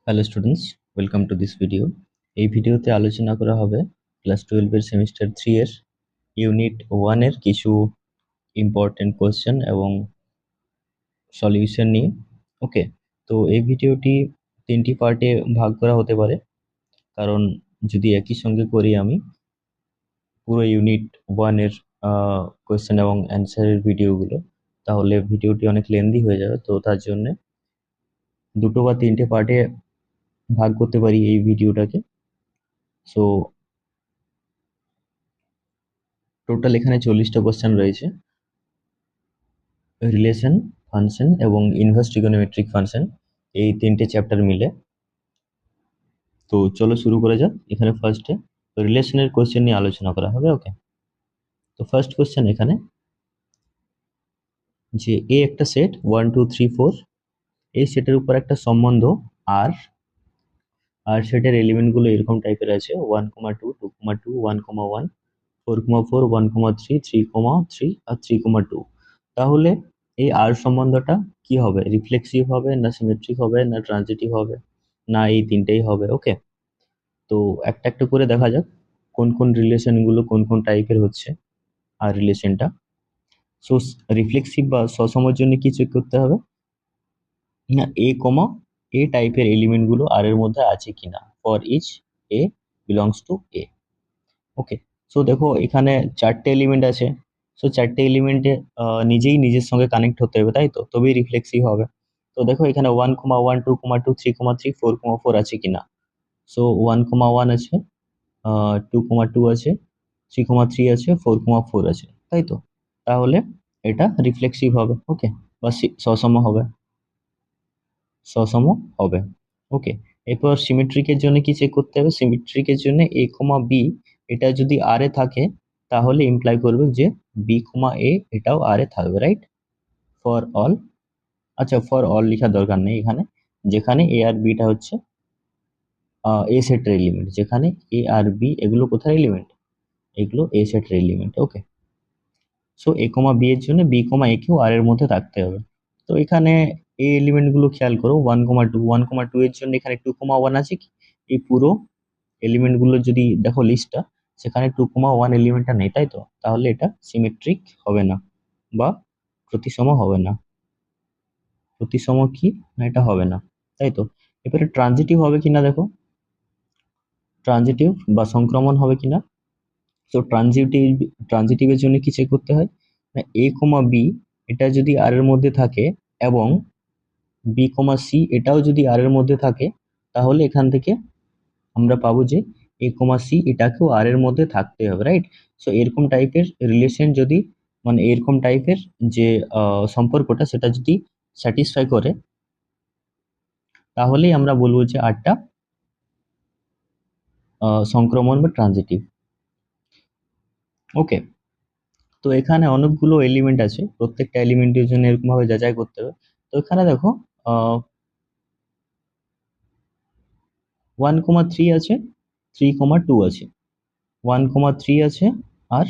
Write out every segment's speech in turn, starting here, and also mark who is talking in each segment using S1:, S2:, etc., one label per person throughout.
S1: Hello students, welcome to this video. এই ভিডিওতে আলোচনা করা হবে ক্লাস 12 এর সেমিস্টার 3 এর ইউনিট 1 এর কিছু ইম্পর্টেন্ট কোশ্চেন এবং সলিউশন নিয়ে। ওকে, তো এই ভিডিওটি তিনটি পার্টে ভাগ করা হতে পারে, কারণ যদি একই সঙ্গে করি আমি পুরো ইউনিট 1 এর কোশ্চেন এবং অ্যান্সারের ভিডিওগুলো, তাহলে ভিডিওটি অনেক লেন্দি হয়ে যাবে। তো তার জন্য দুটো বা তিনটে পার্টে ভাগ করতে পারি এই ভিডিওটাকে। সো টোটাল এখানে 40টা কোশ্চেন রয়েছে, রিলেশন, ফাংশন এবং ইনভার্স ট্রিগোনোমেট্রিক ফাংশন, এই তিনটে চ্যাপ্টার মিলে। তো চলো শুরু করা যাক। এখানে ফার্স্টে রিলেশনের কোশ্চেন নিয়ে আলোচনা করা হবে। ওকে, তো ফার্স্ট কোশ্চেন এখানে যে এ একটা সেট 1 2 3 4, এই সেটের উপর একটা সম্বন্ধ আর, আর সেটের এলিমেন্টগুলো এরকম টাইপের আছে 1 2 2 1 1 4 4 1 3 3 3 আর 3 2। তাহলে এই আর সম্বন্ধটা কি হবে? রিফ্লেক্সিভ হবে, না সিমেট্রিক হবে, না ট্রানজিটিভ হবে, না এই তিনটেই হবে? ওকে, তো একটা একটা করে দেখা যাক কোন কোন রিলেশনগুলো কোন কোন টাইপের হচ্ছে আর রিলেশনটা। সো রিফ্লেক্সিভ বা সসমের জন্য কি চেক করতে হবে না এ টাইপের এলিমেন্টগুলো আর এর মধ্যে আছে কিনা, for each A belongs to A. Okay, so দেখো এখানে চারটে এলিমেন্ট আছে। সো চারটে এলিমেন্টে নিজেই নিজের সঙ্গে কানেক্ট হতে হবে, তাই তো, তবেই রিফ্লেক্সিভ হবে। তো দেখো এখানে 1 1 2 2 3 3 4 আছে কিনা। সো 1 1 আছে, 2 2 আছে, 3 3 আছে, 4 4 আছে, তাই তো। তাহলে এটা রিফ্লেক্সিভ হবে। ওকে, বা সসম হবে, সসম হবে। ওকে, এরপর সিমেট্রিকের জন্য কি চেক করতে হবে? সিমেট্রিকের জন্য a, b এটা যদি আর এ থাকে, তাহলে ইমপ্লাই করবে যে b, a এটাও আর এ থাকবে, রাইট? ফর অল, আচ্ছা ফর অল লেখার দরকার নেই এখানে, যেখানে এ আর বিটা হচ্ছে এ সেটের এলিমেন্ট, যেখানে এ আর বি এগুলো কোথায় এলিমেন্ট, এগুলো এ সেটের element. Okay, so a, b এর জন্য b, a কেও আর এর মধ্যে থাকতে হবে। তো এখানে এই এলিমেন্ট গুলো খেয়াল করো, 1 2 এর জন্য এখানে 2 1 আছে কি? এই পুরো এলিমেন্ট গুলো যদি দেখো লিস্টটা, সেখানে 2 1 এলিমেন্টটা নেই, তাই তো। তাহলে এটা সিমেট্রিক হবে না বা প্রতিসম হবে না। প্রতিসম কি না, এটা হবে না, তাই তো। এবারে ট্রানজিটিভ হবে কিনা দেখো, ট্রানজিটিভ বা সংক্রমণ হবে কিনা। তো ট্রানজিটিভের জন্য কি চেক করতে হয় না, a, b এটা যদি আর এর মধ্যে থাকে এবং b, c এটাও যদি আর এর মধ্যে থাকে, তাহলে এখান থেকে আমরা পাবো যে a, c এটাকেও আর এর মধ্যে থাকতে হবে, রাইট? সো এরকম টাইপের রিলেশন যদি, মানে এরকম টাইপের যে সম্পর্কটা, সেটা যদি স্যাটিসফাই করে, তাহলেই আমরা বলবো যে আরটা সংক্রমণ বা ট্রানজিটিভ। ওকে, তো এখানে অনেকগুলো এলিমেন্ট আছে, প্রত্যেকটা এলিমেন্টের জন্য এরকম ভাবে যাচাই করতে হবে। তো এখানে দেখো 1 3 আছে, 3 2 আছে, 1 3 আছে আর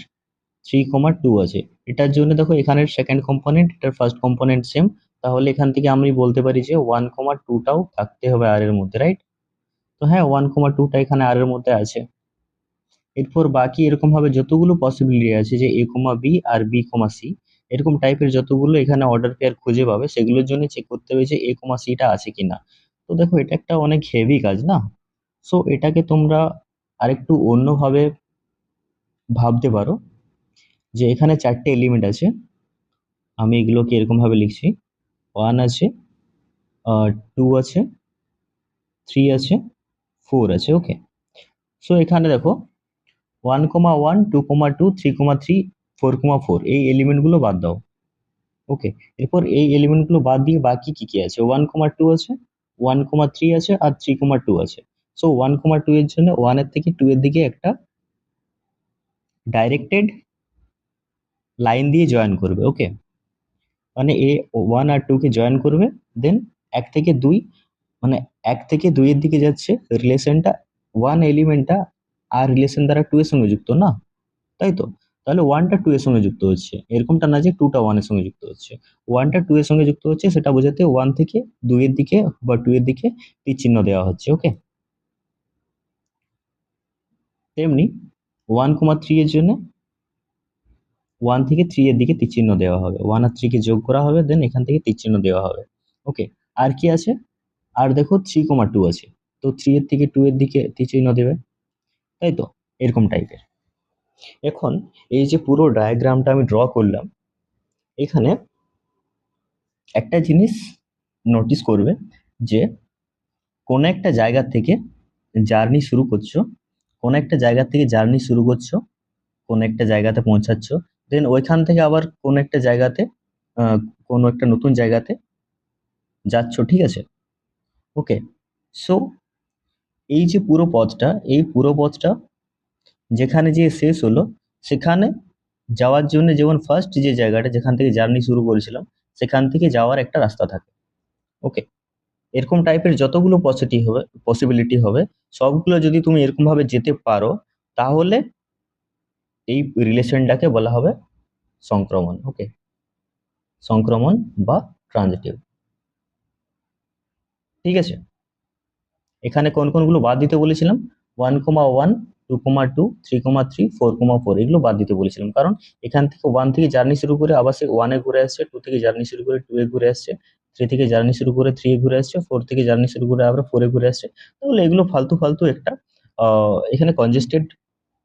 S1: 3 2 আছে। এটার জন্য দেখো এখানের সেকেন্ড কম্পোনেন্ট, এটার ফার্স্ট কম্পোনেন্ট সেম, তাহলে এখান থেকে আমি বলতে পারি যে 1 2টাও থাকতে হবে আর এর মধ্যে, রাইট? তো হ্যাঁ, 1 2টা এখানে আর এর মধ্যে আছে। এরপর বাকি এরকম ভাবে যতগুলো পসিবিলিটি আছে যে a, b R b, c, এরকম টাইপের যতগুলো এখানে অর্ডার পেয়ার খুঁজে পাবে, সেগুলোর জন্য চেক করতে হবে যে a, c টা আছে কিনা। তো দেখো এটা একটা অনেক হেভি কাজ না। সো এটাকে তোমরা আরেকটু অন্যভাবে ভাবতে পারো, যে এখানে চারটে এলিমেন্ট আছে, আমি এগুলোকে এরকম ভাবে লিখছি, 1 আছে, 2 আছে, 3 আছে, 4 আছে। ওকে, সো এখানে দেখো 1 1 2 3 4 এই এলিমেন্ট গুলো বাদ দাও। ওকে, এরপর এই এলিমেন্ট গুলো বাদ দিয়ে বাকি কি কি আছে, 1 2 আছে, 1 3 আছে আর 3 2 আছে। সো 1 2 এর জন্য 1 এর থেকে 2 এর দিকে একটা ডাইরেক্টেড লাইন দিয়ে জয়েন করবে। ওকে, মানে এ 1 আর 2 কে জয়েন করবে, দেন 1 থেকে 2, মানে 1 থেকে 2 এর দিকে যাচ্ছে রিলেশনটা, 1 এলিমেন্টটা আর রিলেশন দ্বারা 2 এর সঙ্গে যুক্ত না, তাই তো। তাহলে ওয়ানটা টু এর সঙ্গে যুক্ত হচ্ছে, এরকমটা না যে টুটা ওয়ানের সঙ্গে যুক্ত হচ্ছে। ওয়ানটা টু এর সঙ্গে যুক্ত হচ্ছে সেটা বোঝাতে ওয়ান থেকে দুইয়ের দিকে বা টু এর দিকে তীর চিহ্ন দেওয়া হচ্ছে। ওকে, তেমনি 1,3 এর জন্য 1 থেকে 3 এর দিকে তীর চিহ্ন দেওয়া হবে, 1 আর 3 কে যোগ করা হবে, দেন এখান থেকে তীর চিহ্ন দেওয়া হবে। ওকে, আর কি আছে? আর দেখো 3,2 আছে, তো 3 এর থেকে 2 এর দিকে তীর চিহ্ন দেবে, তাই তো? এরকম টাইপের। এখন এই যে পুরো ডায়াগ্রামটা আমি ড্র করলাম, এখানে একটা জিনিস নোটিস করবে যে কোন একটা জায়গা থেকে জার্নি শুরু করছো, কোন একটা জায়গা থেকে জার্নি শুরু করছো, কোন একটা জায়গাতে পৌঁছাচ্ছ, দেন ওইখান থেকে আবার কোন একটা জায়গাতে আহ, কোন একটা নতুন জায়গাতে যাচ্ছ, ঠিক আছে? ওকে, সো এই যে পুরো পথটা, এই পুরো পথটা যেখানে যে শেষ হলো, সেখানে যাওয়ার জন্য যেমন ফার্স্ট যে জায়গাটা যেখান থেকে জার্নি শুরু করেছিলাম, সেখান থেকে যাওয়ার একটা রাস্তা থাকে। ওকে, এরকম টাইপের যতগুলো পসিবিলিটি হবে, সবগুলো যদি তুমি এরকম ভাবে যেতে পারো, তাহলে এই রিলেশনটাকে বলা হবে সংক্রমণ। ওকে, সংক্রমণ বা ট্রানজিটিভ। ঠিক আছে, এখানে কোন কোনগুলো বাদ দিতে বলেছিলাম? 1,1, 2,2, 3,3, 4,4 এগুলো বাদ দিতে বলেছিলাম, কারণ এখান থেকে 1 থেকে জার্নি শুরু করে আবার সে 1 এ ঘুরে আসছে, 2 থেকে জার্নি শুরু করে 2 এ ঘুরে আসছে, 3 থেকে জার্নি শুরু করে 3 এ ঘুরে আসছে, 4 থেকে জার্নি শুরু করে আবার 4 এ ঘুরে আসছে। তাহলে এগুলো ফালতু ফালতু একটা এখানে কনজেস্টেড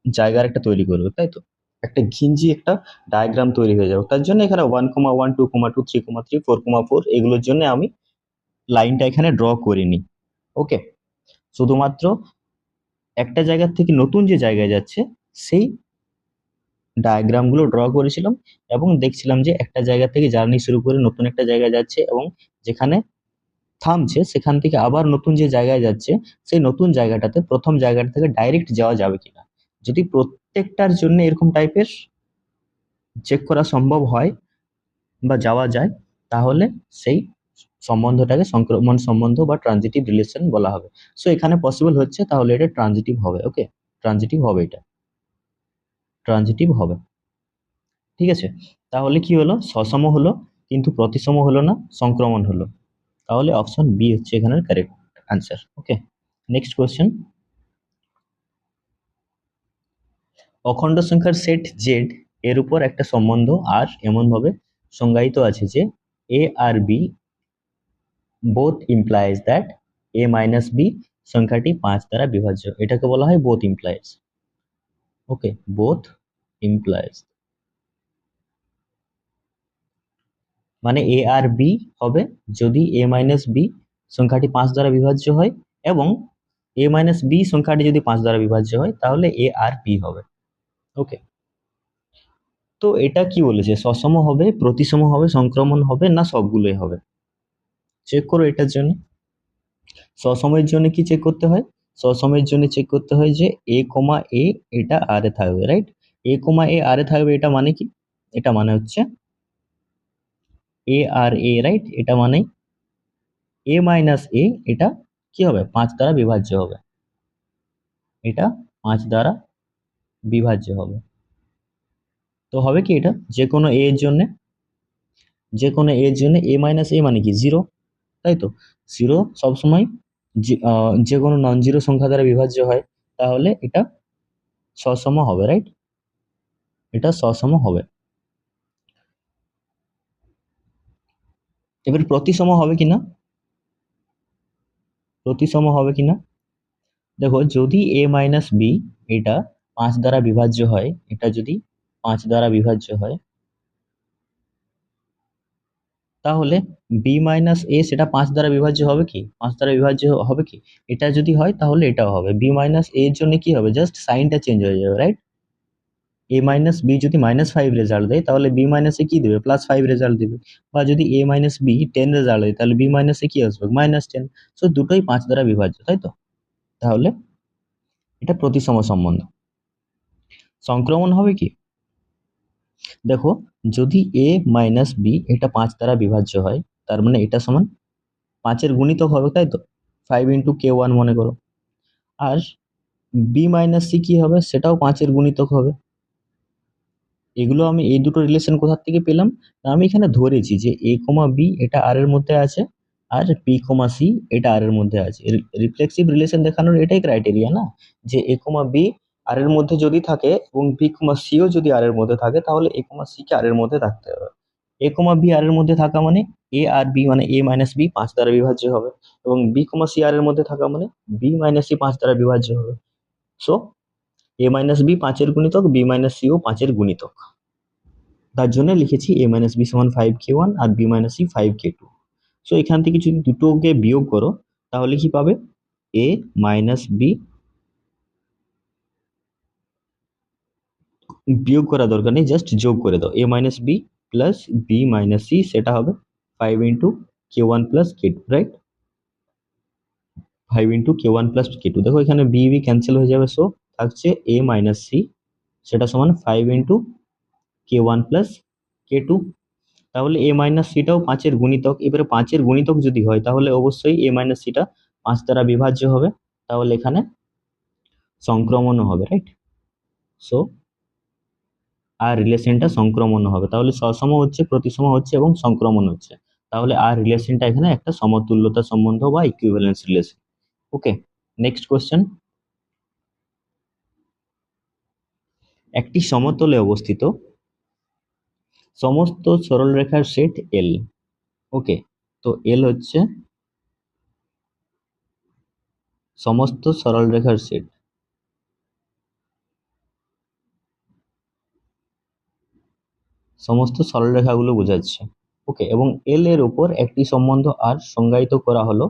S1: জায়গার একটা তৈরি করবে, তাই তো? একটা ঘিঞ্জি একটা ডায়াগ্রাম তৈরি হয়ে যাবে। তার জন্য এখানে 1,1, 2,2, 3,3, 4,4 এগুলোর জন্য আমি লাইনটা এখানে ড্র করিনি। ওকে, শুধুমাত্র একটা জায়গা থেকে নতুন যে জায়গায় যাচ্ছে সেই ডায়াগ্রাম গুলো ড্র করেছিলাম, এবং দেখছিলাম যে একটা জায়গা থেকে জার্নি শুরু করে নতুন একটা জায়গায় যাচ্ছে, এবং যেখানে থামছে সেখান থেকে আবার নতুন যে জায়গায় যাচ্ছে, সেই নতুন জায়গাটাতে প্রথম জায়গাটা থেকে ডাইরেক্ট যাওয়া যাবে কিনা। যদি প্রত্যেকটার জন্য এরকম টাইপের চেক করা সম্ভব হয় বা যাওয়া যায়, তাহলে সেই সম্বন্ধটাকে সংক্রমণ সম্বন্ধ বা ট্রানজিটিভ রিলেশন বলা হবে। সো এখানে পসিবল হচ্ছে, তাহলে এটা ট্রানজিটিভ হবে। ওকে, ট্রানজিটিভ হবে, এটা ট্রানজিটিভ হবে। ঠিক আছে, তাহলে কি হলো? সসম হলো কিন্তু প্রতিসম হলো না, সংক্রমণ হলো। তাহলে অপশন বি হচ্ছে এখানের কারেক্ট আনসার। ওকে, নেক্সট কোয়েশ্চেন। অখণ্ড সংখ্যার সেট জেড এর উপর একটা সম্বন্ধ আর এমন ভাবে সংজ্ঞায়িত আছে যে এ আর B both implies that A minus B সংখ্যাটি 5 দ্বারা বিভাজ্য। এটাকে বলা হয় both implies. Okay, both implies মানে এ আর বি হবে যদি এ মাইনাস বি সংখ্যাটি 5 দ্বারা বিভাজ্য হয়, এবং এ মাইনাস বি সংখ্যাটি যদি 5 দ্বারা বিভাজ্য হয়, তাহলে এ আর বি হবে। ওকে, তো এটা কি বলেছে? সসম হবে, প্রতিসম হবে, সংক্রমণ হবে, না সবগুলোই হবে? চেক করো এটার জন্য। সসমের জন্য কি চেক করতে হয়? সসমের জন্য চেক করতে হয় যে এ কমা এ এটা আর এ থাকবে, রাইট? এ কমা এ আর এ থাকবে, এটা মানে কি? এটা মানে হচ্ছে এ আর এ, রাইট? এটা মানে এ মাইনাস এ এটা কি হবে? 5 দ্বারা বিভাজ্য হবে, এটা 5 দ্বারা বিভাজ্য হবে। তো হবে কি, এটা যে কোনো এ এর জন্য, যে কোনো এ এর জন্য এ মাইনাস এ মানে কি? 0, তাই তো? 0 সবসময় যে কোনো নন জিরো সংখ্যা দ্বারা বিভাজ্য হয়, তাহলে এটা সসম হবে, রাইট? এটা সসম হবে। এবার প্রতিসম হবে কিনা, প্রতিসম হবে কিনা দেখো, যদি এ মাইনাস বি এটা 5 দ্বারা বিভাজ্য হয়, এটা যদি 5 দ্বারা বিভাজ্য হয়, তাহলে বি মাইনাস এ সেটা 5 দ্বারা বিভাজ্য হবে কি? 5 দ্বারা বিভাজ্য হবে কি? এটা যদি হয় তাহলে এটাও হবে। বি মাইনাস এর জন্য কি হবে? জাস্ট সাইনটা চেঞ্জ হয়ে যাবে, রাইট? এ মাইনাস বি যদি -5 রেজাল্ট দেয়, তাহলে বি মাইনাস এ কি দেবে? +5 রেজাল্ট দেবে। বা যদি এ মাইনাস বি 10 রেজাল্ট দেয়, তাহলে বি মাইনাস এ কি আসবে? -10। সো দুটোই 5 দ্বারা বিভাজ্য, তাই তো? তাহলে এটা প্রতিসম সম্বন্ধ। সংক্রমণ হবে কি? দেখো, যদি এ মাইনাস বি এটা 5 দ্বারা বিভাজ্য হয়, তার মানে এটা সমান 5 এর গুণিতক হবে, তাই তো? 5 ইন্টু k1 মনে করো। আর বি মাইনাস সি কি হবে? সেটাও 5 এর গুণিতক হবে। এগুলো আমি এই দুটো রিলেশন কোথা থেকে পেলাম, না আমি এখানে ধরেছি যে এ কমা বি এটা আর এর মধ্যে আছে, আর পি কমা সি এটা আর এর মধ্যে আছে। রিফ্লেক্সিভ রিলেশন দেখানোর এটাই ক্রাইটেরিয়া না, যে এ কমা বি আর এর মধ্যে যদি থাকে এবং বি কমা সিও যদি আর এর মধ্যে থাকে, তাহলে এ কমা সি কে আর এর মধ্যে থাকতে হবে। এ কমা বি আর এর মধ্যে থাকা মানে এ আর বি মানে এ মাইনাস বি 5 দ্বারা বিভাজ্য হবে, এবং বি কমা সি আর এর মধ্যে থাকা মানে বি মাইনাস সি 5 দ্বারা বিভাজ্য হবে। সো এ মাইনাস বি 5-এর গুণিতক, বি মাইনাস সিও 5-এর গুণিতক। তার জন্য লিখেছি এ মাইনাস বি সমান 5k1 আর B minus C 5k2। So এখান থেকে যদি দুটোকে বিয়োগ করো তাহলে কি পাবে, এ মাইনাস বি, বিয়োগ করা দরকার নেই, জাস্ট যোগ করে দাও, A minus B plus B minus C, সেটা হবে 5 × k1 + k2, right? 5 × k1 + k2, দেখো এখানে বি বি ক্যান্সেল হয়ে যাবে, সো থাকছে এ মাইনাস সি, সেটা সমান 5 × k1 + k2। তাহলে এ মাইনাস সিটাও 5-এর গুণিতক। এবারে 5-এর গুণিতক যদি হয় তাহলে অবশ্যই এ মাইনাস সিটা 5 দ্বারা বিভাজ্য হবে, তাহলে এখানে সংক্রমণও হবে, রাইট? সো আর রিলেশনটা সংক্রমণ হবে, তাহলে সসম হচ্ছে, প্রতিসম হচ্ছে এবং সংক্রমণ হচ্ছে, তাহলে আর রিলেশনটা এখানে একটা সমতুল্যতা সম্বন্ধ বা ইকুইভ্যালেন্স রিলেশন। ওকে, নেক্সট কোশ্চেন। একটি সমতলে অবস্থিত সমস্ত সরলরেখার সেট এল। ওকে, তো এল হচ্ছে সমস্ত সরলরেখার সেট, সমস্ত সরলরেখাগুলো বোঝাচ্ছে। ওকে, এবং এল এর উপর একটি সম্বন্ধ আর সংজ্ঞায়িত করা হলো,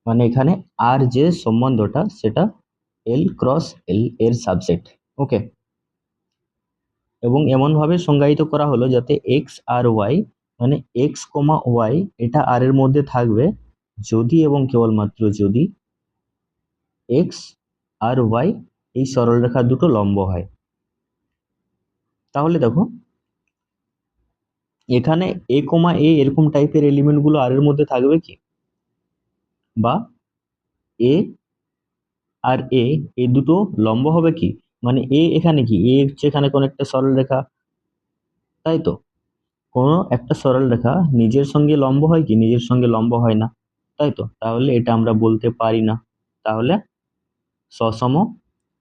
S1: মানে এখানে আর যে সম্বন্ধটা সেটা এল ক্রস এল এর সাবসেট। ওকে, এবং এমন ভাবে সংজ্ঞায়িত করা হলো যাতে এক্স আর ওয়াই, মানে এক্স কমা ওয়াই এটা আর এর মধ্যে থাকবে যদি এবং কেবলমাত্র যদি এক্স আর ওয়াই এই সরলরেখা দুটো লম্ব হয়। তাহলে দেখো এখানে এ কমা এ এরকম টাইপের এলিমেন্ট গুলো আর এর মধ্যে থাকবে কি, বা এ আর এ এই দুটো লম্ব হবে কি, মানে এ এখানে কি, এ হচ্ছে এখানে কোন একটা সরলরেখা, তাই তো? কোনো একটা সরলরেখা নিজের সঙ্গে লম্ব হয় কি, নিজের সঙ্গে লম্ব হয় না, তাই তো? তাহলে এটা আমরা বলতে পারি না, তাহলে সসম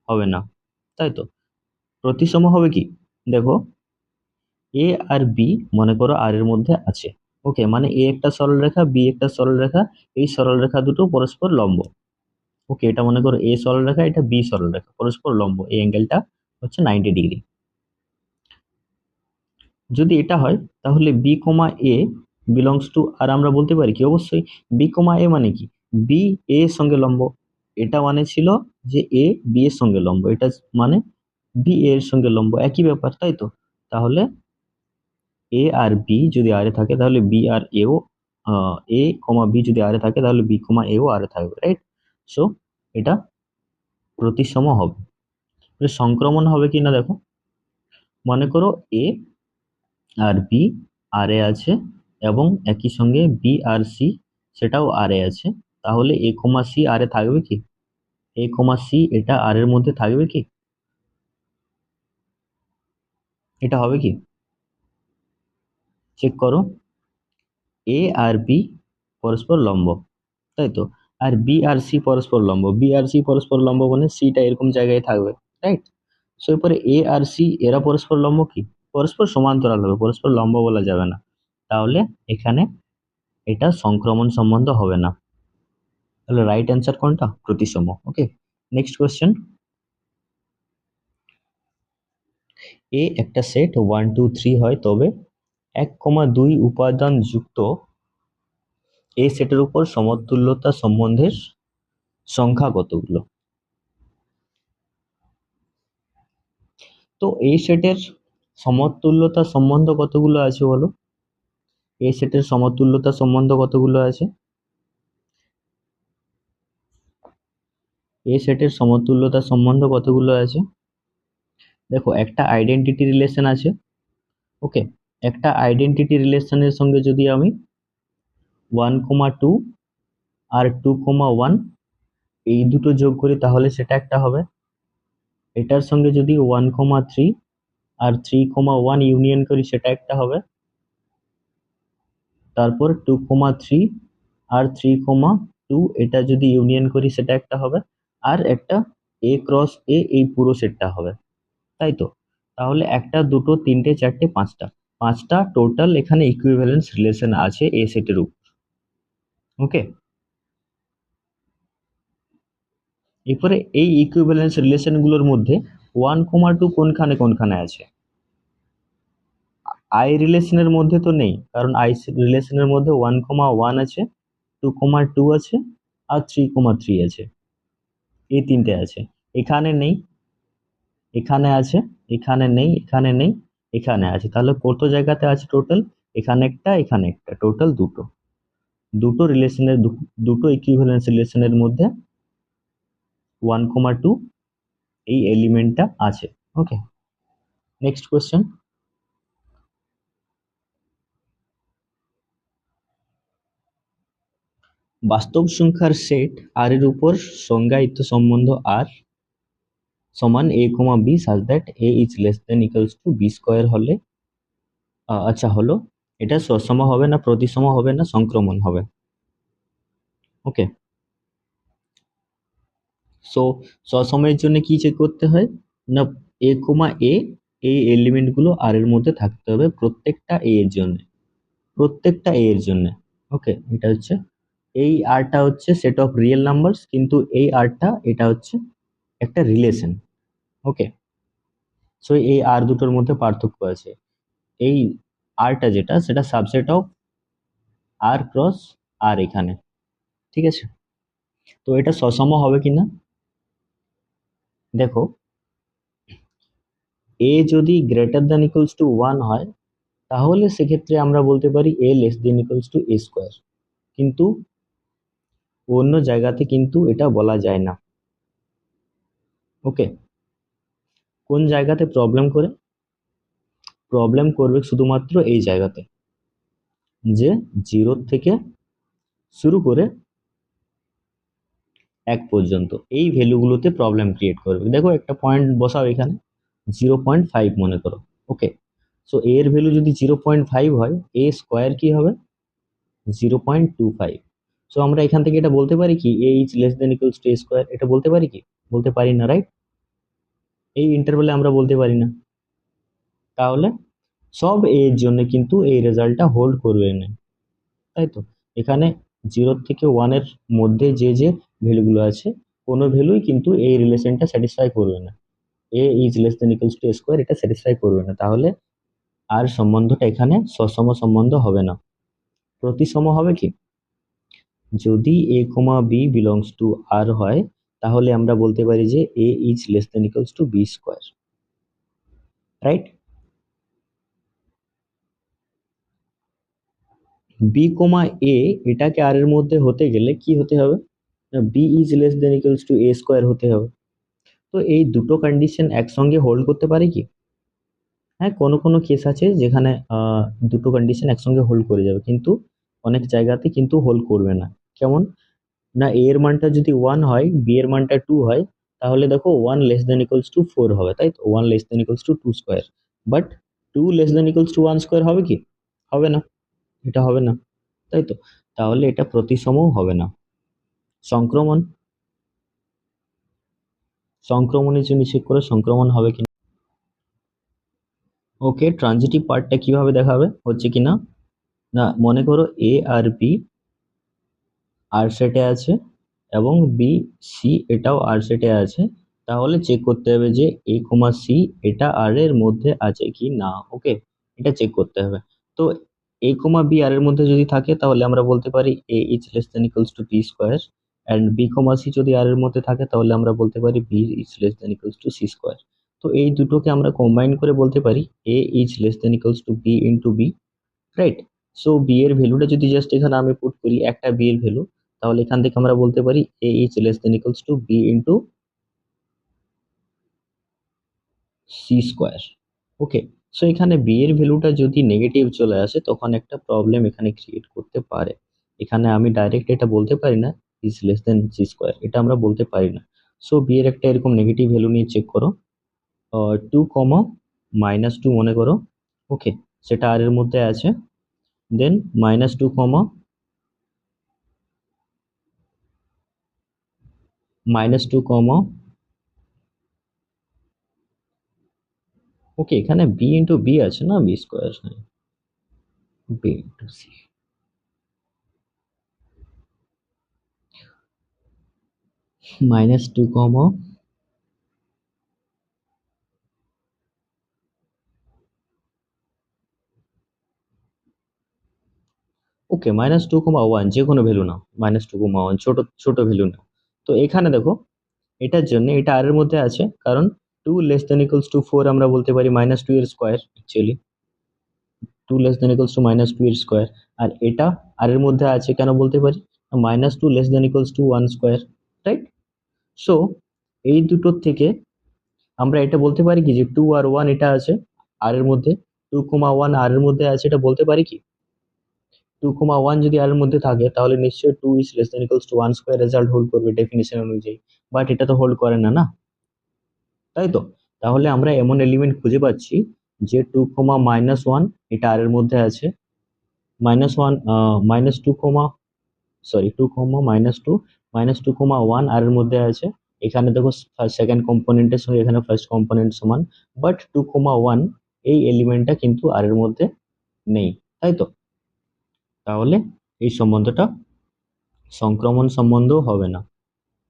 S1: হবে না, তাই তো? প্রতিসম হবে কি, দেখো এ আর বি মনে করো আর এর মধ্যে আছে। ওকে, মানে এ একটা সরলরেখা, বি একটা সরলরেখা, এই সরলরেখা দুটো পরস্পর লম্ব। ওকে, এটা মনে করো এ সরলরেখা, এটা বি সরলরেখা, পরস্পর লম্ব, এই অ্যাঙ্গেলটা হচ্ছে 90 ডিগ্রি। যদি এটা হয় তাহলে B comma A belongs to, আর আমরা বলতে পারি কি, অবশ্যই বি কমা এ মানে কি, বি এ এর সঙ্গে লম্ব। এটা মানে ছিল যে এ বি এর সঙ্গে লম্ব, এটা মানে বি এর সঙ্গে লম্ব, একই ব্যাপার, তাই তো? তাহলে এ আর বি যদি আর এ থাকে তাহলে বি আর এও, এ কমা বি যদি আর এ থাকে তাহলে বি কমা এও আর এ থাকবে, রাইট? সো এটা প্রতিসম হবে। সংক্রমণ হবে কি না দেখো, মনে করো এ আর বি আর এ আছে এবং একই সঙ্গে বি আর সি সেটাও আর এ আছে, তাহলে এ কমা সি আর এ থাকবে কি, এ কমা সি এটা আর এর মধ্যে থাকবে কি, এটা হবে কি, চেক করো। এ আর বি পরস্পর লম্ব, তাই তো? আর বি আর সি পরস্পর লম্ব, বি আর সি পরস্পর লম্ব মানে সিটা এরকম জায়গায় থাকবে, রাইট? সো এরপরে এ আর সি এরা পরস্পর লম্ব কি, পরস্পর সমান্তরাল হবে, পরস্পর লম্ব বলা যাবে না, তাহলে এখানে এটা সংক্রমণ সম্বন্ধ হবে না। তাহলে রাইট অ্যান্সার কোনটা, প্রতিসম। ওকে, নেক্সট কোয়েশ্চেন। এ একটা সেট 1 2 3 হয়, তবে 1,2 উপাদান যুক্ত এই সেটের উপর সমতুল্যতা সম্বন্ধের সংখ্যা কতগুলো? তো এই সেটের সমতুল্যতা সম্বন্ধ কতগুলো আছে বলো, এই সেটের সমতুল্যতা সম্বন্ধ কতগুলো আছে, এই সেটের সমতুল্যতা সম্বন্ধ কতগুলো আছে? দেখো একটা আইডেন্টিটি রিলেশন আছে। ওকে, একটা আইডেন্টিটি রিলেশনের সঙ্গে যদি আমি 1,2 আর 2,1 এই দুটো যোগ করি তাহলে সেটা একটা হবে। এটার সঙ্গে যদি 1,3 আর 3,1 ইউনিয়ন করি সেটা একটা হবে, তারপর 2,3 আর 3,2 এটা যদি ইউনিয়ন করি সেটা একটা হবে, আর একটা এ ক্রস এ এই পুরো সেটটা হবে, তাই তো? তাহলে একটা, দুটো, তিনটে, চারটে, পাঁচটা, পাঁচটা টোটাল এখানে ইকুইভ্যালেন্স রিলেশন আছে এ সেটের উপর। ওকে, এরপরে এই ইকুইভ্যালেন্স রিলেশন গুলোর মধ্যে 1,2 কোনখানে কোনখানে আছে? আই রিলেশনের মধ্যে তো নেই, কারণ আই রিলেশনের মধ্যে 1,1 আছে, 2,2 আছে, আর 3,3 আছে, এই তিনটে আছে। এখানে নেই, এখানে আছে, এখানে নেই, এখানে নেই, এখানে আছে। তাহলে কত জায়গাতে আছে টোটাল? এখানে একটা, এখানে একটা, টোটাল দুটো। দুটো রিলেশনের, দুটো ইকুইভ্যালেন্স রিলেশনের মধ্যে 1,2 এই এলিমেন্টটা আছে। ওকে, নেক্সট কোয়েশ্চেন। বাস্তব সংখ্যার সেট আর এর উপর সংজ্ঞায়িত সম্বন্ধ আর সমান a, b such that a is less than equals to b square হলে আচ্ছা হলো, এটা সসম হবে না, প্রতিসম হবে না, সংক্রমণ হবে। ওকে, সো সসমের জন্য কি চেক করতে হয় না, a, a এই এলিমেন্ট গুলো আর এর মধ্যে থাকতে হবে প্রত্যেকটা a এর জন্য, প্রত্যেকটা a এর জন্য। ওকে, এটা হচ্ছে, এই আরটা হচ্ছে সেট অফ রিয়েল নাম্বারস, কিন্তু এই আরটা এটা হচ্ছে একটা রিলেশন। ওকে, সো এই আর দুটোর মধ্যে পার্থক্য আছে। এই আরটা যেটা, সেটা সাবসেট অফ আর ক্রস আর এখানে, ঠিক আছে? তো এটা সসম হবে কিনা দেখো, এ যদি গ্রেটার দ্যান ইকুয়ালস টু 1 হয় তাহলে সেক্ষেত্রে আমরা বলতে পারি A less than equals to A square, কিন্তু অন্য জায়গাতে কিন্তু এটা বলা যায় না। ওকে, কোন জায়গাতে প্রবলেম করে? প্রবলেম করবে শুধুমাত্র এই জায়গাতে, যে 0 থেকে শুরু করে 1 পর্যন্ত এই ভ্যালুগুলোতে প্রবলেম ক্রিয়েট করবে। দেখো একটা পয়েন্ট বসাও এখানে, 0.5 মনে করো। ওকে, সো এর ভ্যালু যদি 0.5 হয়, এ স্কোয়ার কি হবে? 0.25। সো আমরা এখান থেকে এটা বলতে পারি কি A is less than equals to A square? এটা বলতে পারি কি? বলতে পারি না, রাইট? এই ইন্টারভ্যালে আমরা বলতে পারি না। তাহলে সব এ এর জন্য কিন্তু এই রেজাল্টটা হোল্ড করবে না, তাই তো? এখানে 0 থেকে 1 এর মধ্যে যে যে ভ্যালুগুলো আছে, কোনো ভ্যালুই কিন্তু এই রিলেশনটা স্যাটিসফাই করবে না। A is less than equals to A square এটা স্যাটিসফাই করবে না, তাহলে আর সম্বন্ধটা এখানে সসম সম্বন্ধ হবে না। প্রতিসম হবে কি? যদি a, b বিলংস টু আর হয় তাহলে আমরা বলতে পারি যে a is less than equals two b square, right? b, a এটাকে আর এর মধ্যে হতে গেলে কি হতে হবে? b is less than equals two a square হতে হবে। তো এই দুটো কন্ডিশন একসঙ্গে হোল্ড করতে পারে কি? হ্যাঁ, কোনো কোনো কেস আছে যেখানে দুটো কন্ডিশন একসঙ্গে হোল্ড করে যাবে, কিন্তু অনেক জায়গাতে কিন্তু হোল্ড করবে না। কেমন না, a এর মানটা যদি 1 হয়, b এর মানটা 2 হয়, তাহলে দেখো 1 লেস দেন ইকুয়ালস টু 4 হবে, তাই তো? 1 less than equals two 2 square, but 2 less than equals to 1 square হবে কি? হবে না, এটা হবে না, তাই তো? তাহলে এটা প্রতিসমও হবে না। সংক্রমণ, সংক্রমণের জন্য চেক করে সংক্রমণ হবে কিনা। ওকে, ট্রানজিটিভ পার্টটা কিভাবে দেখাবে হচ্ছে কিনা, না মনে করো এ আর বি আর সেটে আছে এবং বি সি এটাও আর সেটে আছে, তাহলে চেক করতে হবে যে এ কমা সি এটা আর এর মধ্যে আছে কি না। ওকে, এটা চেক করতে হবে। তো এ কমা বি আর এর মধ্যে যদি থাকে তাহলে আমরা বলতে পারি A is less than equals to B square, and B comma C যদি আর এর মধ্যে থাকে তাহলে আমরা বলতে পারি B is less than equals to C square. তো এই দুটোকে আমরা কম্বাইন করে বলতে পারি A is less than equals to B into B, right? So B এর ভ্যালুটা যদি জাস্ট এখানে আমি পুট করি একটা বি এর ভ্যালু, তাহলে এখান থেকে আমরা বলতে পারি A is less than equals to B into C square. Okay, so এখানে বি এর ভ্যালুটা যদি নেগেটিভ চলে আসে তখন একটা প্রবলেম এখানে ক্রিয়েট করতে পারে। এখানে আমি ডাইরেক্ট এটা বলতে পারি না is less than C square, এটা আমরা বলতে পারি না। সো বি এর একটা এরকম নেগেটিভ ভ্যালু নিয়ে চেক করো, 2, -2 মনে করো, ওকে, সেটা আর এর মধ্যে আছে। দেন -2 কমা -2 কমা, ওকে, এখানে b ইন্টু b আছে না, b square, b into c, -2 কমা, ওকে, -2, 1 যে কোনো ভ্যালু নাও, -2, 1 ছোট ছোট ভ্যালু নাও। তো এখানে দেখো, এটার জন্য এটা আর এর মধ্যে আছে, কারণ 2 < 4 আমরা বলতে পারি -2 এর স্কোয়ার, অ্যাকচুয়ালি 2 < 2 এর স্কোয়ার। আর এটা আর এর মধ্যে আছে, কেন বলতে পারি, -2 < 1 স্কোয়ার, রাইট? সো এই দুটোর থেকে আমরা এটা বলতে পারি কি, যে 2 আর 1 এটা আছে আর এর মধ্যে, 2, 1 আর এর মধ্যে আছে, এটা বলতে পারি কি, 2, 1 যদি আর এর মধ্যে থাকে, তাহলে নিশ্চয়ই 2 < 1 স্কোয়ার রেজাল্ট হোল্ড করবে ডেফিনিশন অনুযায়ী। বাট এটা তো হোল্ড করে না, না, তাই তো? তাহলে আমরা এমন এলিমেন্ট খুঁজে পাচ্ছি যে 2, -1 এটা আর এর মধ্যে আছে, -1 -2, আর এর মধ্যে আছে। এখানে দেখো সেকেন্ড কম্পোনেন্টের সঙ্গে এখানে ফার্স্ট কম্পোনেন্ট সমান, বাট 2, 1 এই এলিমেন্টটা কিন্তু আর এর মধ্যে নেই, তাই তো? তাহলে এই সম্বন্ধটা সংক্রমণ সম্বন্ধ হবে না,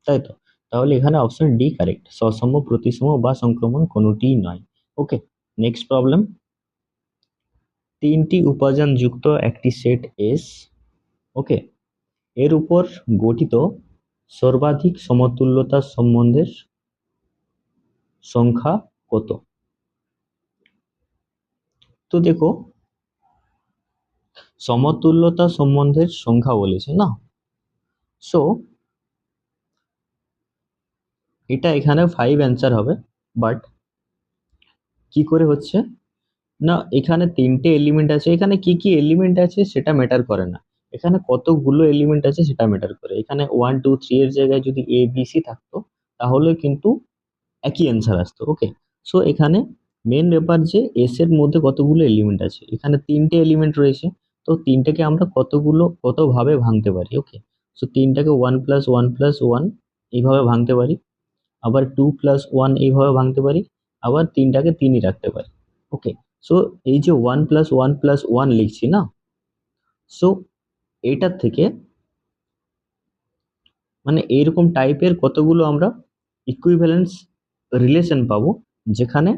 S1: তাই তো? তাহলে এখানে অপশন ডি কারেক্ট, সসম, প্রতিসম বা সংক্রমণ কোনোটিই নয়। ওকে, নেক্সট প্রবলেম। তিনটি উপাদান যুক্ত একটি সেট এস, ওকে, এর উপর গঠিত সর্বাধিক সমতুল্যতা সম্বন্ধের সংখ্যা কত? তো দেখো, সমতুল্যতা সম্বন্ধের সংখ্যা বলেছে না, সো এটা এখানে 5 অ্যান্সার হবে। বাট কি করে হচ্ছে না, এখানে তিনটে এলিমেন্ট আছে, এখানে কি কি এলিমেন্ট আছে সেটা ম্যাটার করে না, এখানে কতগুলো এলিমেন্ট আছে সেটা ম্যাটার করে। এখানে 1 2 3 এর জায়গায় যদি এ বি সি থাকতো, তাহলে কিন্তু একই অ্যান্সার আসতো, ওকে। সো এখানে মেন ব্যাপার যে এস এর মধ্যে কতগুলো এলিমেন্ট আছে, এখানে তিনটে এলিমেন্ট রয়েছে, তো তিনটাকে আমরা কতভাবে ভাঙতে পারি, ওকে। সো তিনটাকে 1 + 1 + 1 এইভাবে ভাঙতে পারি, আবার 2 + 1 এইভাবে ভাঙতে পারি, আবার তিনটাকে তিনই রাখতে পারি, ওকে। সো এই যে 1 + 1 + 1 লিখছি না, সো এইটার থেকে মানে এইরকম টাইপের কতগুলো আমরা ইকুইভ্যালেন্স রিলেশন পাবো, যেখানে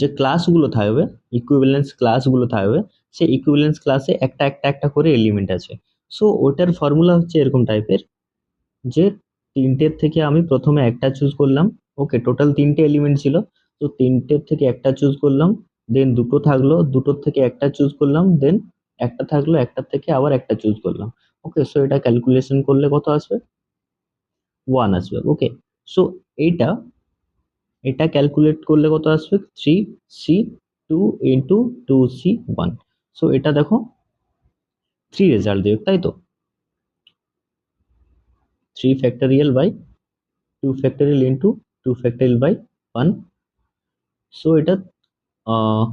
S1: যে ক্লাসগুলো থাকবে, ইকুইভ্যালেন্স ক্লাসগুলো থাকবে, সেই ইকুইভ্যালেন্স ক্লাসে একটা একটা একটা করে এলিমেন্ট আছে। সো ওটার ফর্মুলা হচ্ছে এরকম টাইপের, যে তিনটের থেকে আমি প্রথমে একটা চুজ করলাম, ওকে, টোটাল তিনটে এলিমেন্ট ছিল, তো তিনটের থেকে একটা চুজ করলাম, দেন দুটো থাকলো, দুটোর থেকে একটা চুজ করলাম, দেন একটা থাকলো, একটার থেকে আবার একটা চুজ করলাম, ওকে। সো এটা ক্যালকুলেশন করলে কত আসবে, 1 আসবে, ওকে। সো এইটা এটা ক্যালকুলেট করলে কত আসবে, 3c2 ইন্টু 2c1। সো এটা দেখো 3 রেজাল্ট দেবে, তাই তো, 3 factorial by 2 factorial into 2 factorial by 1। So এটা আহ,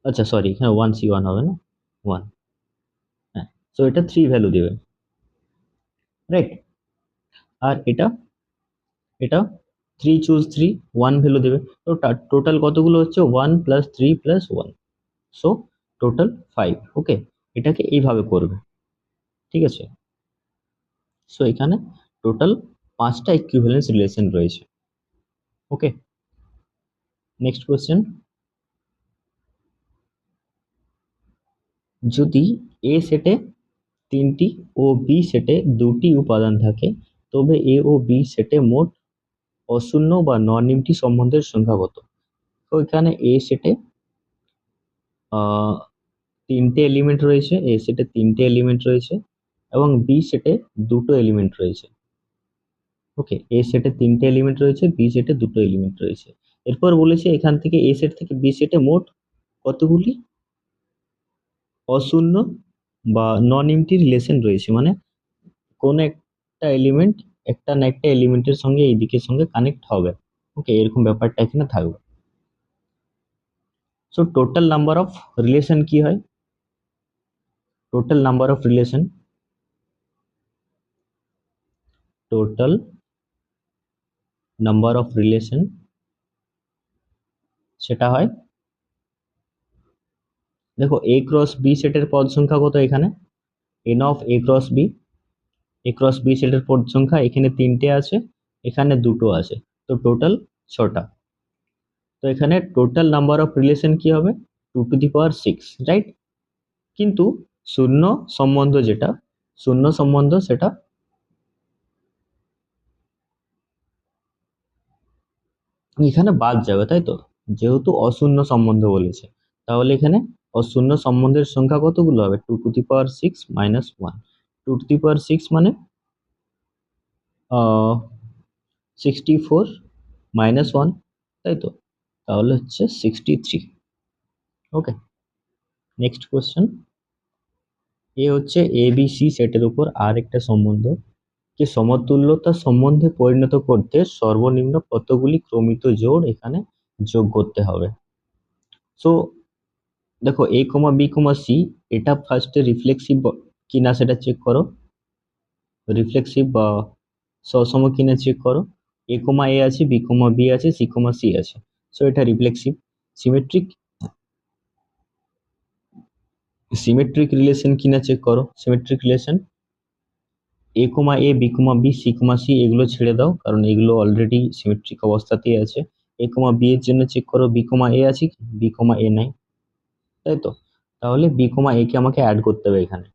S1: আচ্ছা সরি, হ্যাঁ 1c1 হবে না, 1, হ্যাঁ। সো এটা 3 ভ্যালু দেবে, রাইট? আর এটা এটা 3 × 3 1 ভ্যালু দেবে। তো টোটাল কতগুলো হচ্ছে, 1 + 3 + 1, সো টোটাল 5, ওকে। এটাকে এইভাবে করবে, ঠিক আছে। সো এখানে টোটাল 5টা ইকুইভ্যালেন্স রিলেশন রয়েছে, ওকে। নেক্সট কোয়েশ্চেন, যদি এ সেটে 3টি ও বি সেটে 2টি উপাদান থাকে, তবে এ ও বি সেটে মোট অশূন্য বা নন এমটি সম্বন্ধের সংখ্যা কত? তো এখানে এ সেটে 3টে এলিমেন্ট রয়েছে, এ সেটে 3টে এলিমেন্ট রয়েছে, এবং বি সেটে 2টো এলিমেন্ট রয়েছে, ওকে। এ সেটে 3টে এলিমেন্ট রয়েছে, বি সেটে 2টো এলিমেন্ট রয়েছে। এরপর বলেছে এখান থেকে এ সেট থেকে বি সেটে মোট কতগুলি অশূন্য বা নন এমটি রিলেশন রয়েছে, মানে কোন একটা এলিমেন্ট একটা না একটা এলিমেন্টের সঙ্গে এই দিকের সঙ্গে কানেক্ট হবে। ওকে, এরকম ব্যাপারটা এখানে থাকবে। So total number of relation কি হয়? Total number of relation, total number of relation সেটা হয়, দেখো এ ক্রস বি সেটের পদ সংখ্যা কত এখানে? N of A cross B, A cross B সেটের পদ সংখ্যা এখানে 3টে আছে, এখানে 2টো আছে, তো টোটাল 6টা। তো এখানে টোটাল নাম্বার অফ রিলেশন কি হবে? 2 টু দি পাওয়ার 6, রাইট? কিন্তু শূন্য সম্বন্ধ যেটা, শূন্য সম্বন্ধ সেটা এখানে বাদ যাবে, তাই তো? যেহেতু অশূন্য সম্বন্ধ বলেছে, তাহলে এখানে অশূন্য সম্বন্ধের সংখ্যা কতগুলো হবে? 2 to the power 6 - 1। 2 to the পাওয়ার 6 মানে 64 - 1, তাই তো? তাহলে হচ্ছে 63। ওকে, নেক্সট কোয়েশ্চেন। এ হচ্ছে এ বি সি সেটের উপর আর একটা সম্বন্ধ কে সমতুল্যতা সম্বন্ধে পরিণত করতে সর্বনিম্ন কতগুলি ক্রমিত জোড় এখানে যোগ করতে হবে। সো দেখো এ কমা বি কমা সি, এটা ফার্স্টে রিফ্লেক্সিভ কিনা সেটা চেক করো, রিফ্লেক্সিভ বা সসম কিনা চেক করো। এ কমা এ আছে, বি কমা বি আছে, সি কমা সি আছে, সো এটা রিফ্লেক্সিভ। সিমেট্রিক, সিমেট্রিক রিলেশন কিনা চেক করো, সিমেট্রিক রিলেশন। এ কমা এ, B comma B, c comma C এগুলো ছেড়ে দাও, কারণ এগুলো অলরেডি সিমেট্রিক অবস্থাতেই আছে। এ কমা বি এর জন্য চেক করো বি কমা এ আছে কি, বি কমা এ নাই, তাই তো? তাহলে বি কমা এ কে আমাকে অ্যাড করতে হবে এখানে,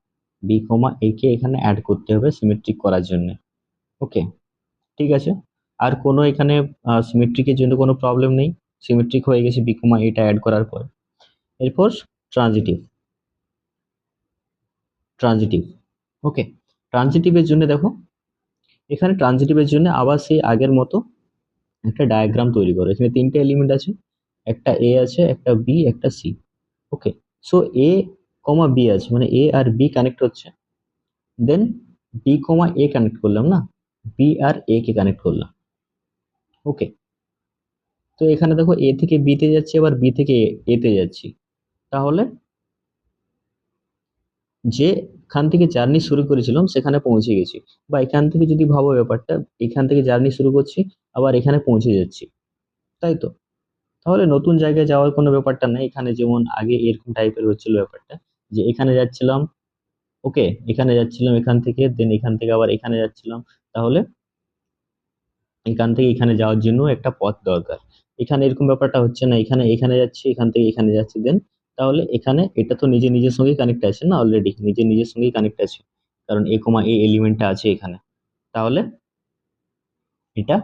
S1: বি কমা এ কে এখানে অ্যাড করতে হবে সিমেট্রিক করার জন্য। ওকে, ঠিক আছে। আর কোনো এখানে সিমেট্রিকের জন্য কোনো প্রবলেম নেই, সিমেট্রিক হয়ে গেছে বি কমা এটা অ্যাড করার পর। এরপর ট্রানজিটিভ, ট্রানজিটিভ। ওকে, ট্রানজিটিভের জন্য দেখো এখানে ট্রানজিটিভের জন্য আবার সেই আগের মতো একটা ডায়াগ্রাম তৈরি করো। এখানে 3টে এলিমেন্ট আছে, একটা এ আছে, একটা বি, একটা সি। ওকে, সো এ কমা বি আছে, মানে এ আর বি কানেক্ট হচ্ছে, দেন বি কমা এ কানেক্ট করলাম না, বি আর এ কে কানেক্ট করলাম। ওকে, তো এখানে দেখো এ থেকে বি তে যাচ্ছি, আবার বি থেকে এ তে যাচ্ছি, তাহলে যেখান থেকে জার্নি শুরু করেছিলাম সেখানে পৌঁছে গেছি। বা এখান থেকে যদি ভাবো ব্যাপারটা, এখান থেকে জার্নি শুরু করছি, আবার এখানে পৌঁছে যাচ্ছি, তাই তো? তাহলে নতুন জায়গায় যাওয়ার কোনো ব্যাপারটা নেই এখানে, যেমন আগে এরকম টাইপের হচ্ছিল ব্যাপারটা, যে এখানে যাচ্ছিলাম, ওকে, এখানে যাচ্ছিলাম এখান থেকে, দেন এখান থেকে আবার এখানে যাচ্ছিলাম, তাহলে এখান থেকে এখানে যাওয়ার জন্য একটা পথ দরকার। এখানে এরকম ব্যাপারটা হচ্ছে না, এখানে এখানে যাচ্ছি, এখান থেকে এখানে যাচ্ছি, দেন তাহলে এখানে এটা তো নিজে নিজের সঙ্গে কানেক্ট আছে না, অলরেডি নিজে নিজের সঙ্গেই কানেক্ট আছে, কারণ এ কমা এ এলিমেন্টটা আছে এখানে, তাহলে এটা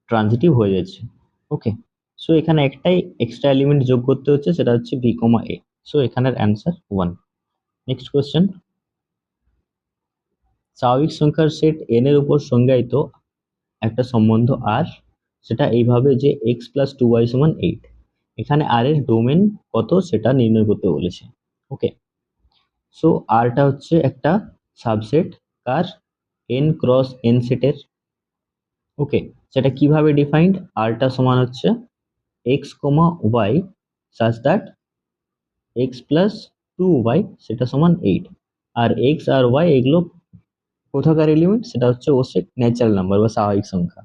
S1: ট্রানজিটিভ হয়ে যাচ্ছে। ওকে, সো এখানে একটাই এক্সট্রা এলিমেন্ট যোগ করতে হচ্ছে, সেটা হচ্ছে বি কমা এ। সো এখানের অ্যান্সার 1। Next question. স্বাভাবিক সংখ্যার সেট এন এর উপর সংজ্ঞায়িত একটা সম্বন্ধ আর, সেটা এইভাবে যে x+2y=8। এখানে আর এর ডোমেন কত সেটা নির্ণয় করতে বলেছে। ওকে, সো আরটা হচ্ছে একটা সাবসেট কার, এন ক্রস এন সেটের। ওকে, সেটা কিভাবে ডিফাইন্ড? আরটা সমান হচ্ছে X comma Y such that x+2y সেটা সমান 8। আর এক্স আর ওয়াই এগুলো কোথাকার এলিমেন্ট? সেটা হচ্ছে ও সেট ন্যাচারাল নাম্বার বা স্বাভাবিক সংখ্যা।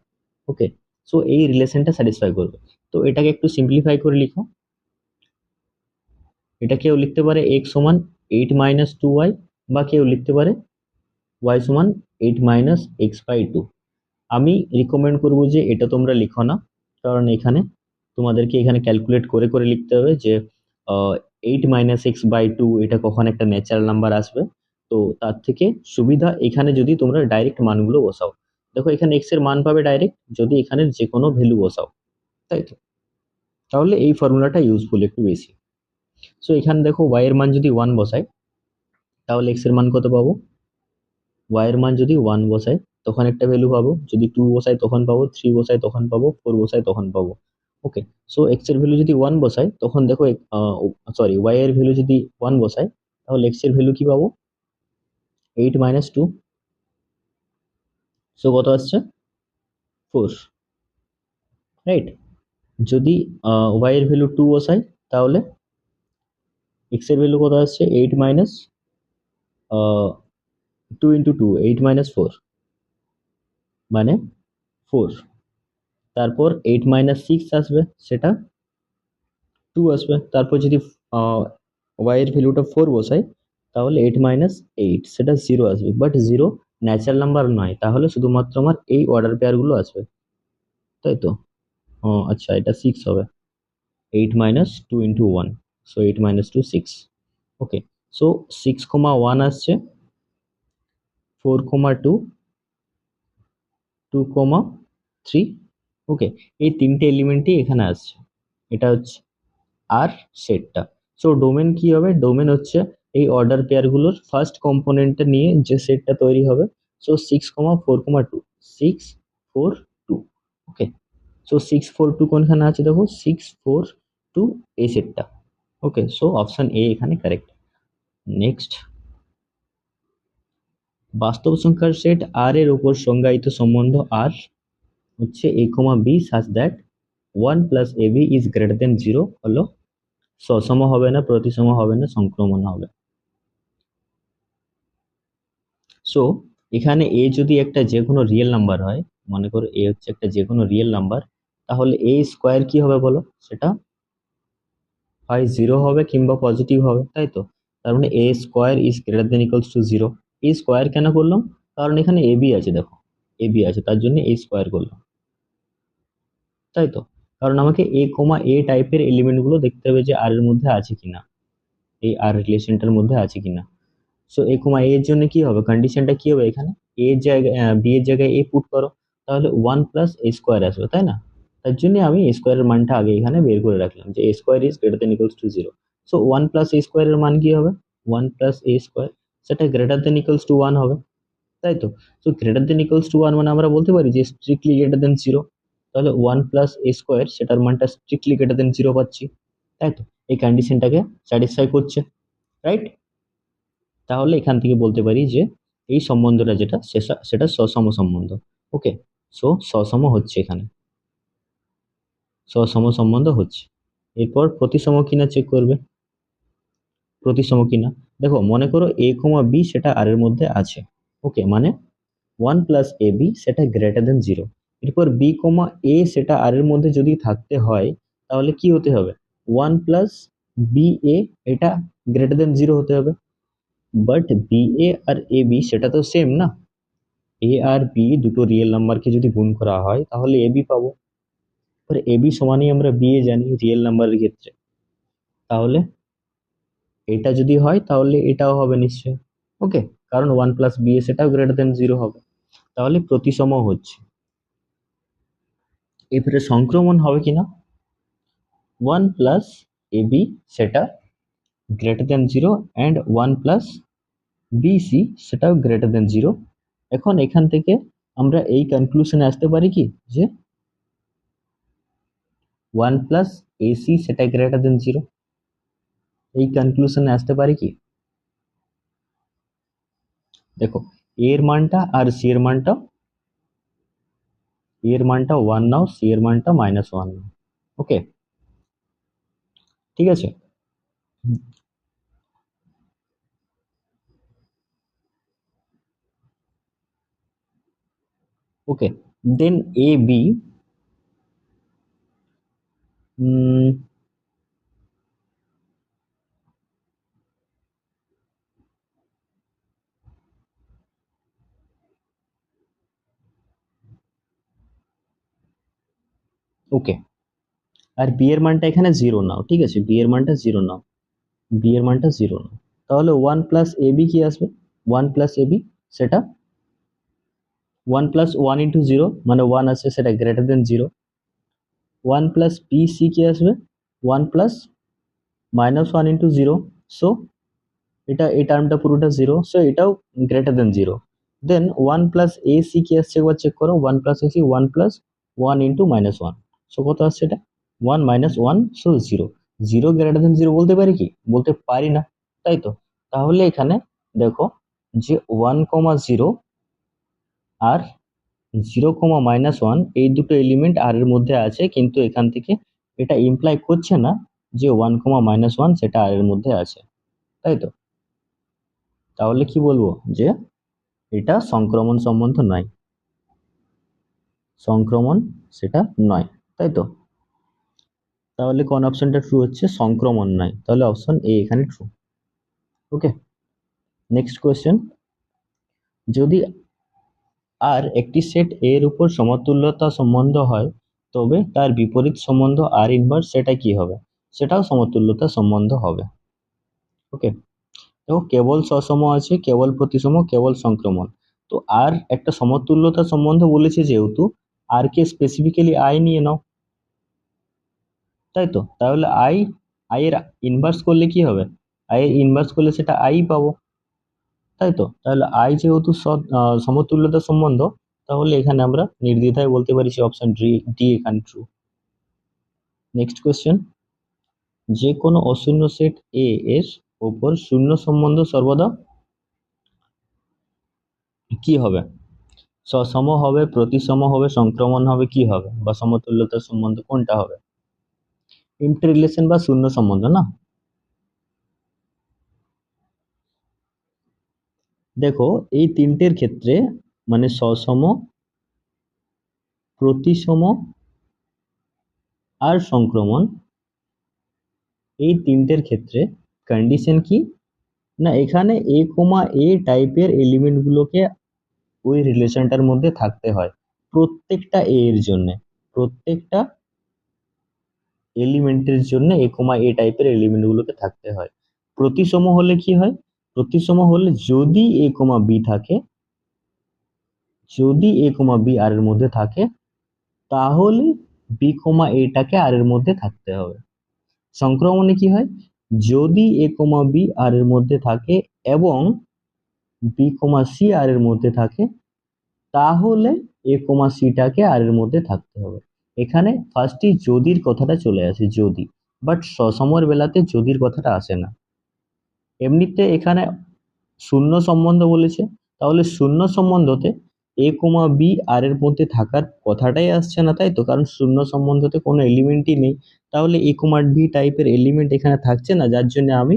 S1: ওকে, সো এই রিলেশনটা স্যাটিসফাই করবে। তো এটাকে একটু সিম্পলিফাই করে লিখো। এটা কেউ লিখতে পারে x সমান 8 - 2y, বা কেউ লিখতে পারে y সমান 8 - x/2। আমি রিকমেন্ড করব যে এটা তোমরা লিখো না, কারণ এখানে তোমাদেরকে এখানে ক্যালকুলেট করে করে লিখতে হবে যে 8 - x/2 এটা কখন একটা ন্যাচারাল নাম্বার আসবে। তো তার থেকে সুবিধা এখানে যদি তোমরা ডাইরেক্ট মানগুলো বসাও। দেখো এখানে x এর মান পাবে ডাইরেক্ট যদি এখানে যে কোনো ভ্যালু বসাও, তাই তো? তাহলে এই ফর্মুলাটা ইউজফুল একটু বেশি। সো এখানে দেখো y এর মান যদি 1 বসাই, তাহলে x এর মান কত পাবো? y এর মান যদি 1 বসাই তখন একটা ভ্যালু পাবো, যদি 2 বসাই তখন পাবো, 3 বসাই তখন পাবো, 4 বসাই তখন পাবো। ওকে, সো x এর ভ্যালু যদি 1 বসাই তখন দেখো, সরি, y এর ভ্যালু যদি 1 বসাই তাহলে x এর ভ্যালু কি পাবো? 8 - 2। সো কত আসছে 4, রাইট? যদি ওয়াই এর ভ্যালু 2 বসাই তাহলে এক্স এর ভ্যালু কত আসছে 8 মাইনাস 2 ইন্টু 2, 8 মাইনাস 4 মানে 4। তারপর 8 মাইনাস 6 আসবে, সেটা 2 আসবে। তারপর যদি ওয়াই এর ভ্যালুটা 4 বসাই তাহলে 8 মাইনাস 8 সেটা 0 আসবে, বাট 0 ন্যাচারাল নাম্বার নয়, তাহলে শুধুমাত্র আমার এই অর্ডার পেয়ার গুলো আসবে, তাই তো? আচ্ছা, এটা 6 হবে। 8 minus 2 into 1, so 8 minus 2 6, okay, so 6 comma 1 আসছে, 4 comma 2, 2 comma 3, ওকে। এই তিনটে এলিমেন্টই এখানে আসছে, এটা হচ্ছে আর সেটটা। সো ডোমেন কি হবে? ডোমেন হচ্ছে এই অর্ডার পেয়ার গুলোর ফার্স্ট কম্পোনেন্টটা নিয়ে যে সেটটা তৈরি হবে। সো 6,4,2, 6,4,2, ওকে। সো 6,4,2 কোনখানে আছে দেখো, 6,4,2 এই সেটটা, ওকে। সো অপশন এ এখানে কারেক্ট। নেক্সট, বাস্তব সংখ্যার সেট আর এর উপর সংজ্ঞায়িত সম্বন্ধ আর হচ্ছে a, b such that 1 plus ab is greater than 0 হলো সসম হবে না, প্রতিসম হবে না, সংক্রমণ হবে। সো এখানে এ যদি একটা যে কোনো রিয়েল নাম্বার হয়, মনে করো এ হচ্ছে একটা যে কোনো রিয়েল নাম্বার, তাহলে এ স্কোয়ার কি হবে বলো? সেটা হয় 0 হবে কিংবা পজিটিভ হবে, তাই তো? তার মানে A square is greater than equals to 0। এই স্কোয়ার কেন করলাম? কারণ এখানে এ বি আছে, দেখো এ বি আছে, তার জন্য এই স্কোয়ার করলাম, তাই তো? কারণ আমাকে এ টাইপের এলিমেন্ট গুলো দেখতে হবে যে আর এর মধ্যে আছে কিনা, এই আর রিলেশনটার মধ্যে আছে কিনা। সো এ এর জন্য কি হবে, কন্ডিশনটা কি হবে? এখানে এ এর জায়গায় বি এর জায়গায় এ পুট করো, তাহলে 1 প্লাস এ স্কোয়ার আসবে, তাই না? তার জন্য আমি এ স্কোয়ারের মানটা আগে এখানে বের করে রাখলাম যে A square is greater than equals to 0। So 1 plus A স্কোয়ারের মান কি হবে? 1 প্লাস এ স্কোয়ার, সেটা গ্রেটার দেন ইকুয়ালস টু 1 হবে, তাই তো? So greater than equals to 1 মানে আমরা বলতে পারি যে স্ট্রিক্টলি গ্রেটার দেন 0। তাহলে 1 প্লাস এ স্কোয়ার সেটার মানটা স্ট্রিক্টলি গ্রেটার দেন 0 পাচ্ছি, তাই তো? এই কন্ডিশনটাকে স্যাটিসফাই করছে, রাইট? তাহলে এখান থেকে বলতে পারি যে এই সম্বন্ধটা যেটা সেটা সসম সম্বন্ধ, ওকে। সো সসম হচ্ছে, এখানে সসম সম্বন্ধ হচ্ছে। এরপর প্রতিসম কিনা চেক করবে, প্রতিসম কিনা। দেখো মনে করো এ কমা বি সেটা আর এর মধ্যে আছে, ওকে, মানে 1 প্লাস এ বি সেটা গ্রেটার দেন 0। এরপর বি কমা এ সেটা আর এর মধ্যে যদি থাকতে হয় তাহলে কি হতে হবে? 1 প্লাস বি এ এটা গ্রেটার দেন 0 হতে হবে, বাট বি এ আর এ বি সেটা তো সেম না। এ আর বি দুটো রিয়েল নাম্বারকে যদি গুণ করা হয় তাহলে এ বি পাবো, এবার এ বি সমানই আমরা বি এ জানি রিয়েল নাম্বারের ক্ষেত্রে, তাহলে এটা যদি হয় তাহলে এটাও হবে নিশ্চয়, ওকে। কারণ 1 প্লাস বি এ সেটাও গ্রেটার দেন 0 হবে, তাহলে প্রতিসম হচ্ছে। এবারে সংক্রমণ হবে কিনা, 1 প্লাস এ বি সেটা greater than 0 and 1 plus B C সেটাও গ্রেটার দেন 0। এখন এখান থেকে আমরা এই কনক্লুশনে আসতে পারি কি যে 1 প্লাস এসি সেটা গ্রেটার দেন 0, এই কনক্লুশনে আসতে পারি কি? দেখো এর মানটা আর সি এর মানটা, এর মানটা 1 নাও, সি এর মানটা -1 নাও, ওকে, ঠিক আছে। ওকে, দেন A B, okay, R B এর মানটা এখানে 0 নাও, ঠিক আছে, বি এর মানটা 0 নাও, বি এর মানটা 0 নাও, তাহলে 1 প্লাস এ বি কি আসবে? 1 প্লাস এ বি সেটা 1 প্লাস 1 ইন্টু 0 মানে 1 আসে, সেটা greater than 0। 1 plus B C কি আসবে? 1 প্লাস -1 ইন্টু 0, সো এটা এই টার্মটা পুরোটা 0, সো এটাও greater than 0। Then 1 plus A C কি আসছে একবার চেক করো, 1 plus A C 1 plus 1 into -1, so কত আসছে এটা? 1 -1, সো 0। 0 গ্রেটার দেন 0 বলতে পারি কি? বলতে পারি না, তাই তো? তাহলে এখানে দেখো যে 1, 0 আর 0, -1 এই দুটো এলিমেন্ট আর এর মধ্যে আছে, কিন্তু এখান থেকে এটা ইমপ্লাই করছে না যে 1, -1 সেটা আর এর মধ্যে আছে, তাই তো? তাহলে কি বলবো যে এটা সংক্রমণ সম্বন্ধ নয়, সংক্রমণ সেটা নয়, তাই তো? তাহলে কোন অপশনটা ট্রু হচ্ছে? সংক্রমণ নয়, তাহলে অপশন এ এখানে ট্রু। ওকে, নেক্সট কোয়েশ্চেন, যদি আর একটি সেট এর উপর সমতুল্যতা সম্বন্ধ হয়, তবে তার বিপরীত সম্বন্ধ আর ইনভার্স সেটা কি হবে? সেটাও সমতুল্যতা সম্বন্ধ হবে। ওকে, তো কেবল সসম আছে, কেবল প্রতিসম, কেবল সংক্রমণ। তো আর একটা সমতুল্যতা সম্বন্ধ বলেছে, যেহেতু আর কে স্পেসিফিক্যালি আই নিয়ে নাও, তাই তো? তাহলে আই এর ইনভার্স করলে কি হবে? আই এর ইনভার্স করলে সেটা আই পাবো, তাই তো? তাহলে আই যেহেতু সমতুল্যতা সম্বন্ধ, তাহলে এখানে আমরা নির্দ্বিধায় বলতে পারি যে অপশন ডি এখানে ট্রু। নেক্সট কোয়েশ্চেন, যে কোনো অশূন্য সেট এ এর উপর শূন্য সম্বন্ধ সর্বদা কি হবে? সসম হবে, প্রতিসম হবে, সংক্রমণ হবে, কি হবে? বা সমতুল্যতার সম্বন্ধ কোনটা হবে? এমপ্টি রিলেশন বা শূন্য সম্বন্ধ না? দেখো, এই তিনটের ক্ষেত্রে মানে সসম, প্রতিসম আর সংক্রমণ, এই তিনটের ক্ষেত্রে কন্ডিশন কি না, এখানে এ টাইপের এলিমেন্ট গুলোকে ওই রিলেশনটার মধ্যে থাকতে হয় প্রত্যেকটা এর জন্য, প্রত্যেকটা এলিমেন্টের জন্য এ টাইপের এলিমেন্ট গুলোকে থাকতে হয়। প্রতিসম হলে কি হয়? প্রতিসম হলে যদি বি থাকে, যদি বি আর এর মধ্যে থাকে, তাহলে এটাকে আর এর মধ্যে থাকতে হবে। সংক্রমণে কি হয়? যদি বি আর এর মধ্যে থাকে এবং সি আর এর মধ্যে থাকে, তাহলে সিটাকে আর এর মধ্যে থাকতে হবে। এখানে ফার্স্টই যদির কথাটা চলে আসে, যদি, বাট সসমর বেলাতে যদির কথাটা আসে না। এমনিতে এখানে শূন্য সম্বন্ধ বলেছে, তাহলে শূন্য সম্বন্ধতে বি আর এর মধ্যে থাকার কথাটাই আসছে না, তাই তো? কারণ শূন্য সম্বন্ধতে কোনো এলিমেন্টই নেই, তাহলে বি টাইপের এলিমেন্ট এখানে থাকছে না, যার জন্য আমি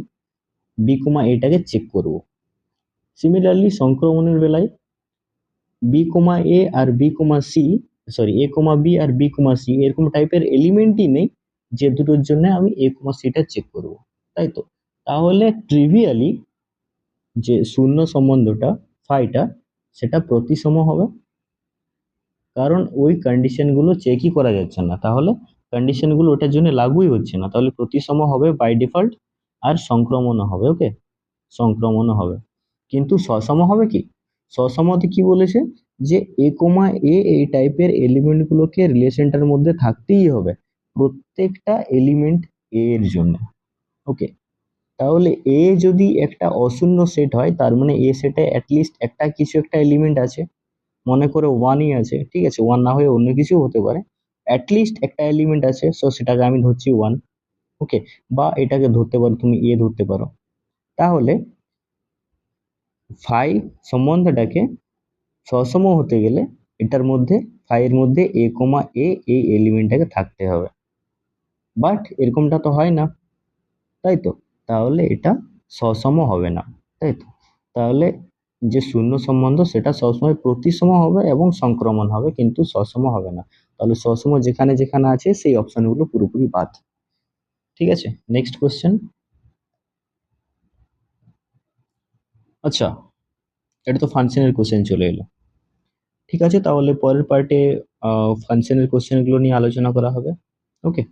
S1: এটাকে চেক করব। সিমিলারলি সংক্রমণের বেলায় এ আর সি, সরি বি আর সি এরকম টাইপের এলিমেন্টই নেই, যে দুটোর জন্য আমি সিটা চেক করব, তাই তো? তাহলে ট্রিভিয়ালি যে শূন্য সম্বন্ধটা ফাইটা সেটা প্রতিসম হবে, কারণ ওই কন্ডিশনগুলো চেকই করা যাচ্ছে না, তাহলে কন্ডিশনগুলো ওটার জন্য লাগুই হচ্ছে না, তাহলে প্রতিসম হবে বাই ডিফল্ট। আর সংক্রমণও হবে। ওকে, সংক্রমণও হবে, কিন্তু সসম হবে কি? সসমতে কি বলেছে যে এই টাইপের এলিমেন্ট গুলোকে রিলেশনটার মধ্যে থাকতেই হবে প্রত্যেকটা এলিমেন্ট এর জন্য। ওকে, তাহলে এ যদি একটা অশূন্য সেট হয়, তার মানে এ সেটে অ্যাটলিস্ট একটা কিছু একটা এলিমেন্ট আছে, মনে করে ওয়ানই আছে, ঠিক আছে? ওয়ান না হয়ে অন্য কিছু হতে পারে, অ্যাটলিস্ট একটা এলিমেন্ট আছে, সো সেটাকে আমি ধরছি ওয়ান। ওকে, বা এটাকে ধরতে পারো তুমি এ ধরতে পারো। তাহলে ফাই সম্বন্ধটাকে সসম হতে গেলে এটার মধ্যে, ফাইয়ের মধ্যে এই এলিমেন্টটাকে থাকতে হবে, বাট এরকমটা তো হয় না, তাই তো? তাহলে এটা সসম হবে না, তাই তো? তাহলে যে শূন্য সম্বন্ধ সেটা সবসময় প্রতিসম হবে এবং সংক্রমণ হবে, কিন্তু সসম হবে না। তাহলে সসম যেখানে যেখানে আছে সেই অপশনগুলো পুরোপুরি বাদ। ঠিক আছে, নেক্সট কোয়েশ্চেন। আচ্ছা, এটা তো ফাংশনের কোশ্চেন চলে এলো। ঠিক আছে, তাহলে পরের পার্টে ফাংশনের কোশ্চেনগুলো নিয়ে আলোচনা করা হবে। ওকে।